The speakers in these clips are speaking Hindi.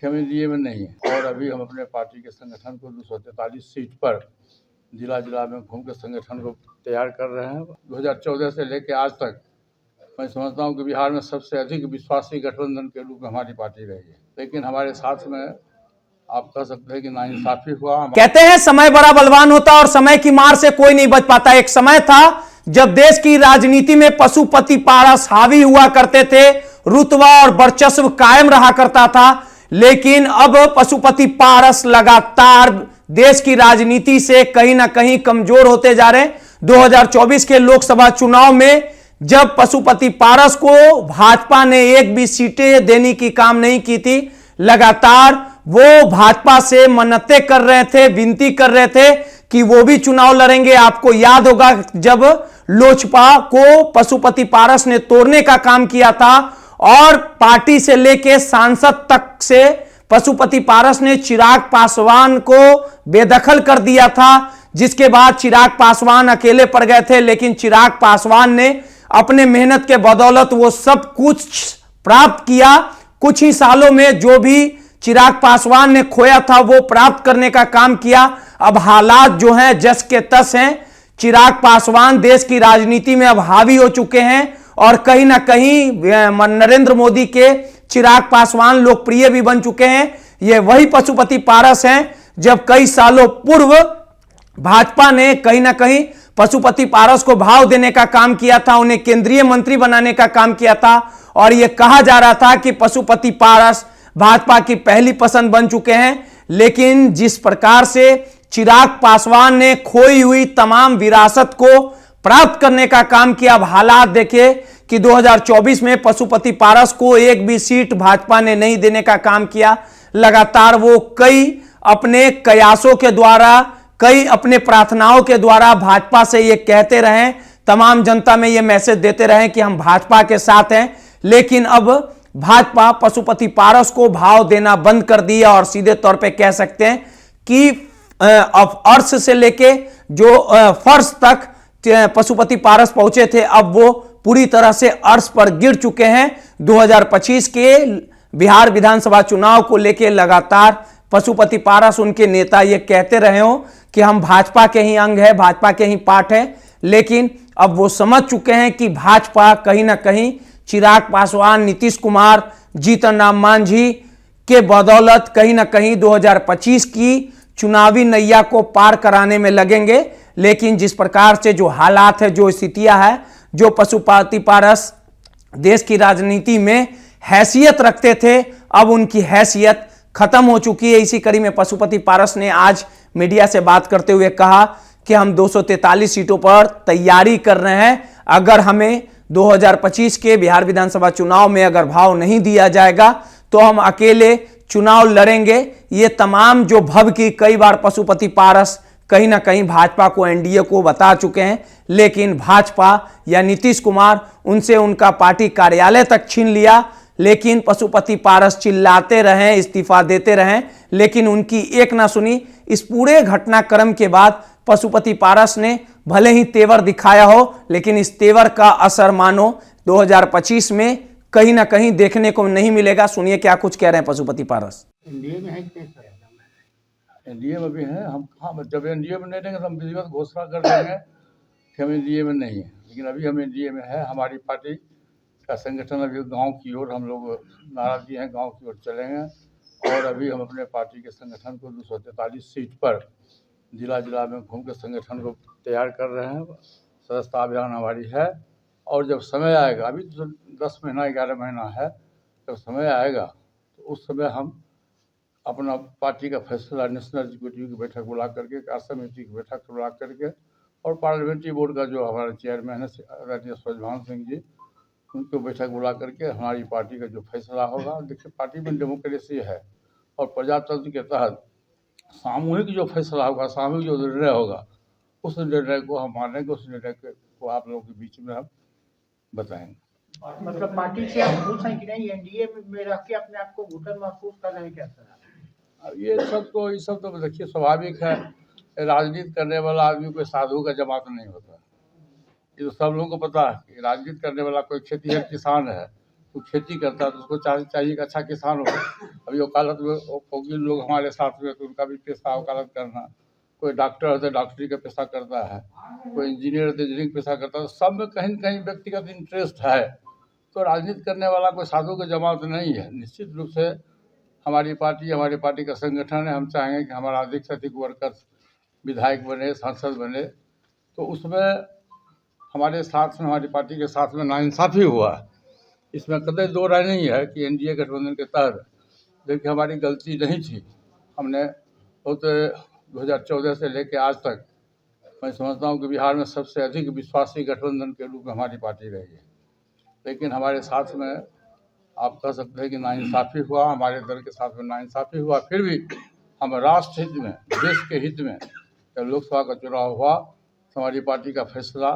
हम एनडीए में नहीं है और अभी हम अपने पार्टी के संगठन को 243 सीट पर जिला में घूम के संगठन को तैयार कर रहे हैं। 2014 से लेकर आज तक मैं समझता हूँ कि बिहार में सबसे अधिक विश्वासी गठबंधन के रूप में हमारी पार्टी रही है, लेकिन हमारे साथ में आप कह सकते हैं कि नाइंसाफी हुआ। कहते हैं समय बड़ा बलवान होता और समय की मार से कोई नहीं बच पाता। एक समय था जब देश की राजनीति में पशुपति पारस हावी हुआ करते थे, रुतबा और वर्चस्व कायम रहा करता था, लेकिन अब पशुपति पारस लगातार देश की राजनीति से कहीं ना कहीं कमजोर होते जा रहे हैं। 2024 के लोकसभा चुनाव में जब पशुपति पारस को भाजपा ने एक भी सीटें देने की काम नहीं की थी, लगातार वो भाजपा से मन्नतें कर रहे थे, विनती कर रहे थे कि वो भी चुनाव लड़ेंगे। आपको याद होगा जब लोजपा को पशुपति पारस ने तोड़ने का काम किया था और पार्टी से लेके सांसद तक से पशुपति पारस ने चिराग पासवान को बेदखल कर दिया था, जिसके बाद चिराग पासवान अकेले पड़ गए थे। लेकिन चिराग पासवान ने अपने मेहनत के बदौलत वो सब कुछ प्राप्त किया। कुछ ही सालों में जो भी चिराग पासवान ने खोया था वो प्राप्त करने का काम किया। अब हालात जो हैं जस के तस हैं। चिराग पासवान देश की राजनीति में अब हावी हो चुके हैं और कहीं ना कहीं नरेंद्र मोदी के चिराग पासवान लोकप्रिय भी बन चुके हैं। ये वही पशुपति पारस हैं जब कई सालों पूर्व भाजपा ने कहीं ना कहीं पशुपति पारस को भाव देने का काम किया था, उन्हें केंद्रीय मंत्री बनाने का काम किया था और यह कहा जा रहा था कि पशुपति पारस भाजपा की पहली पसंद बन चुके हैं। लेकिन जिस प्रकार से चिराग पासवान ने खोई हुई तमाम विरासत को प्राप्त करने का काम किया, अब हालात देखिए कि 2024 में पशुपति पारस को एक भी सीट भाजपा ने नहीं देने का काम किया। लगातार वो कई अपने कयासों के द्वारा, कई अपने प्रार्थनाओं के द्वारा भाजपा से ये कहते रहे, तमाम जनता में ये मैसेज देते रहे कि हम भाजपा के साथ हैं। लेकिन अब भाजपा पशुपति पारस को भाव देना बंद कर दिया और सीधे तौर पे कह सकते हैं कि अब अर्श से लेके जो फर्श तक पशुपति पारस पहुंचे थे, अब वो पूरी तरह से अर्श पर गिर चुके हैं। 2025 के बिहार विधानसभा चुनाव को लेके लगातार पशुपति पारस, उनके नेता ये कहते रहे हो कि हम भाजपा के ही अंग है, भाजपा के ही पार्ट है, लेकिन अब वो समझ चुके हैं कि भाजपा कहीं ना कहीं चिराग पासवान, नीतीश कुमार, जीतन राम मांझी के बदौलत कहीं ना कहीं 2025 की चुनावी नैया को पार कराने में लगेंगे। लेकिन जिस प्रकार से जो हालात है, जो स्थितियां है, जो पशुपति पारस देश की राजनीति में हैसियत रखते थे, अब उनकी हैसियत खत्म हो चुकी है। इसी कड़ी में पशुपति पारस ने आज मीडिया से बात करते हुए कहा कि हम 243 सीटों पर तैयारी कर रहे हैं। अगर हमें 2025 के बिहार विधानसभा चुनाव में अगर भाव नहीं दिया जाएगा तो हम अकेले चुनाव लड़ेंगे। ये तमाम जो भभकी कई बार पशुपति पारस कहीं ना कहीं भाजपा को, एनडीए को बता चुके हैं, लेकिन भाजपा या नीतीश कुमार उनसे उनका पार्टी कार्यालय तक छीन लिया। लेकिन पशुपति पारस चिल्लाते रहे, इस्तीफा देते रहे, लेकिन उनकी एक ना सुनी। इस पूरे घटनाक्रम के बाद पशुपति पारस ने भले ही तेवर दिखाया हो, लेकिन इस तेवर का असर मानो 2025 में कहीं ना कहीं देखने को नहीं मिलेगा। सुनिए क्या कुछ कह रहे हैं पशुपति पारस। एनडीए में है कि नहीं? एनडीए में भी है। हम कहाँ, जब एनडीए में नहीं रहेंगे तो हम विधिवत घोषणा कर देंगे कि हम एनडीए में नहीं है, लेकिन अभी हम एनडीए में है। हमारी पार्टी का संगठन अभी गांव की ओर, हम लोग नारा दिए हैं, गांव की ओर चलेंगे और अभी हम अपने पार्टी के संगठन को 243 सीट पर जिला में घूम के संगठन को तैयार कर रहे हैं। सदस्यता अभियान हमारी है और जब समय आएगा, अभी तो 10 महीना 11 महीना है, जब समय आएगा तो उस समय हम अपना पार्टी का फैसला नेशनल एग्जीक्यूटिव की बैठक बुला करके, कार्य समिति की बैठक बुला करके और पार्लियामेंट्री बोर्ड का जो हमारे चेयरमैन है आदरणीय स्वजभान सिंह जी, उनको बैठक बुला करके हमारी पार्टी का जो फैसला होगा। देखिए, पार्टी में डेमोक्रेसी है और प्रजातंत्र के तहत सामूहिक जो फैसला होगा, सामूहिक जो निर्णय होगा, उस निर्णय को हम मानेंगे, उस निर्णय को आप लोगों के बीच में हम बताएंगे। मतलब पार्टी से आप खुश हैं कि नहीं? एनडीए में रह के अपने आप को घुटन महसूस कर रहे हैं क्या सर? अब ये सब तो देखिए स्वाभाविक है। राजनीति करने वाला आदमी कोई साधु का जमात नहीं होता। ये तो सब लोगों को पता है कि राजनीति करने वाला कोई खेतीहर किसान है, वो खेती करता है तो उसको चाहिए कि अच्छा किसान हो। अभी वकालत में वकील लोग हमारे साथ में, तो उनका भी पेशा वकालत करना। कोई डॉक्टर है तो डॉक्टरी का पेशा करता है, कोई इंजीनियर है तो इंजीनियरिंग पेशा करता है। सब में कहीं न कहीं व्यक्तिगत इंटरेस्ट है। तो राजनीति करने वाला कोई साधु का जमात नहीं है। निश्चित रूप से हमारी पार्टी का संगठन है। हम चाहेंगे कि हमारा अधिक से अधिक वर्कर्स विधायक बने, सांसद बने। तो उसमें हमारे साथ में, हमारी पार्टी के साथ में नाइंसाफ़ी हुआ। इसमें कतई दो राय नहीं है कि एनडीए गठबंधन के तहत देखिए हमारी गलती नहीं थी। हमने बहुत 2014 से लेकर आज तक मैं समझता हूँ कि बिहार में सबसे अधिक विश्वासी गठबंधन के रूप में हमारी पार्टी रही है। लेकिन हमारे साथ में आप कह सकते हैं कि नाइंसाफ़ी हुआ, हमारे दल के साथ में नाइंसाफ़ी हुआ। फिर भी हम राष्ट्र हित में, देश के हित में, जब लोकसभा का चुनाव हुआ तो हमारी पार्टी का फैसला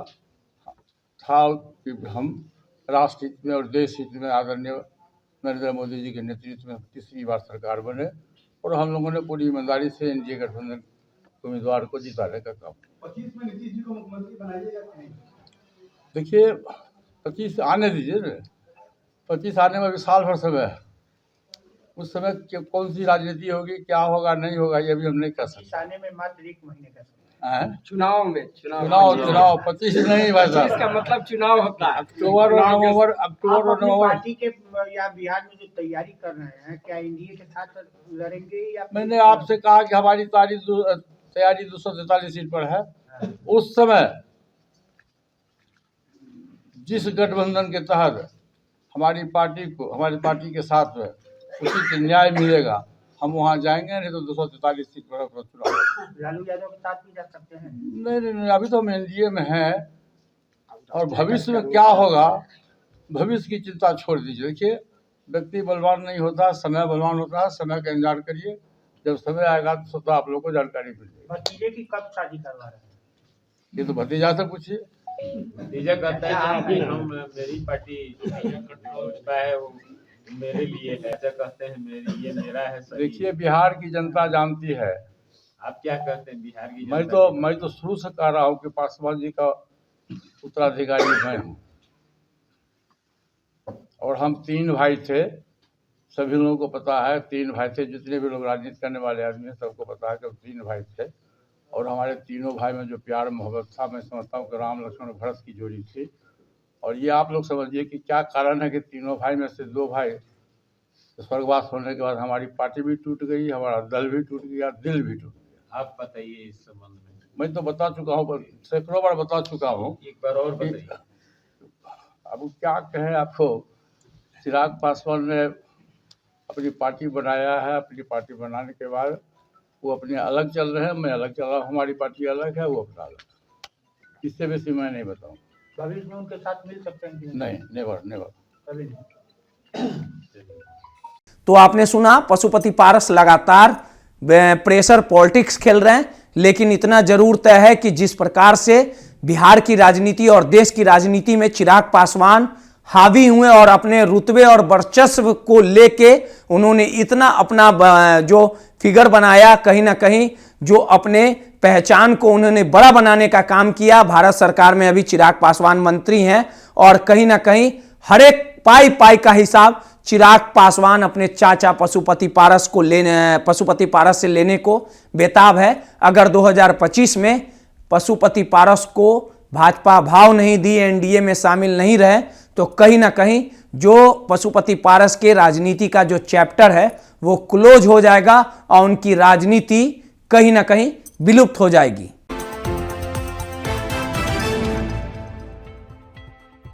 था कि हम राष्ट्र हित में और देश हित में आदरणीय नरेंद्र मोदी जी के नेतृत्व में तीसरी बार सरकार बने। और हम लोगों ने पूरी ईमानदारी से एनडीए गठबंधन उम्मीदवार को जिताने का काम। 25 में नीतीश जी को मुख्यमंत्री बनाइएगा कि नहीं? देखिए 25 आने दीजिए ना, 25 आने में अभी साल भर समय है। उस समय कौन सी राजनीति होगी, क्या होगा नहीं होगा, ये अभी हम नहीं कर सकते। आने में मात्र 1 महीने का समय। चुनाव में चुनाव 25 नहीं भाई साहब, इसका मतलब चुनाव होता है। अक्टूबर और नवंबर। आप अपनी पार्टी के या बिहार में जो तैयारी कर रहे हैं, क्या एनडीए के साथ लड़ेंगे या? मैंने आपसे कहा कि हमारी तैयारी 243 सीट पर है। उस समय जिस गठबंधन के तहत हमारी पार्टी के साथ में उचित न्याय मिलेगा, हम वहाँ जाएंगे। नहीं तो 243 सीट पर अपना चुनाव। लालू यादव के साथ भी जा सकते हैं? नहीं, अभी तो हम एनडीए में हैं और भविष्य में क्या होगा, भविष्य की चिंता छोड़ दीजिए। देखिए व्यक्ति बलवान नहीं होता, समय बलवान होता है। समय का इंतजार करिए, जब समय आएगा तो स्वतः आप लोगों को जानकारी मिलेगी। भतीजे की कब शादी करवा रहे हैं? ये तो भतीजा से पूछिए। भतीजा कहता है कि हम मेरी पार्टी सोचता है वो मेरे लिए है, ऐसा कहते हैं ये मेरा है। देखिए बिहार की जनता जानती है। आप क्या कहते हैं बिहार की मैं तो शुरू से कह रहा हूँ कि पासवान जी का उत्तराधिकारी मैं हूँ। और हम 3 भाई थे, सभी लोगों को पता है। 3 भाई थे, जितने भी लोग राजनीति करने वाले आदमी हैं सबको पता है कि हम 3 भाई थे। और हमारे तीनों भाई में जो प्यार मोहब्बत था, मैं समझता हूँ कि राम लक्ष्मण और भरत की जोड़ी थी। और ये आप लोग समझिए कि क्या कारण है कि तीनों भाई में से 2 भाई स्वर्गवास होने के बाद हमारी पार्टी भी टूट गई, हमारा दल भी टूट गया, दिल भी टूट गया। आप बताइए इस संबंध में। मैं तो बता चुका हूँ, सैकड़ों बार बता चुका हूँ। एक बार और बताइए। अब क्या कहें आपको। चिराग पासवान ने अपनी पार्टी बनाया है। अपनी पार्टी बनाने के बाद वो अपने अलग चल रहे हैं, मैं अलग चल रहा हूँ। हमारी पार्टी अलग है, वो अपना अलग। इससे बेसी मैं नहीं बताऊँ। भविष्य में उनके साथ मिल सकते हैं कि नहीं, नेवर। कभी नहीं। तो आपने सुना, पशुपति पारस लगातार प्रेशर पॉलिटिक्स खेल रहे हैं। लेकिन इतना जरूर तय है कि जिस प्रकार से बिहार की राजनीति और देश की राजनीति में चिराग पासवान हावी हुए और अपने रुतबे और वर्चस्व को लेके उन्होंने इतना अपना जो फिगर बनाया, कहीं ना कहीं जो अपने पहचान को उन्होंने बड़ा बनाने का काम किया। भारत सरकार में अभी चिराग पासवान मंत्री हैं और कहीं ना कहीं हर एक पाई का हिसाब चिराग पासवान अपने चाचा पशुपति पारस से लेने को बेताब है। अगर 2025 में पशुपति पारस को भाजपा भाव नहीं दी, एनडीए में शामिल नहीं रहे, तो कहीं ना कहीं जो पशुपति पारस के राजनीति का जो चैप्टर है वो क्लोज हो जाएगा और उनकी राजनीति कहीं ना कहीं विलुप्त हो जाएगी।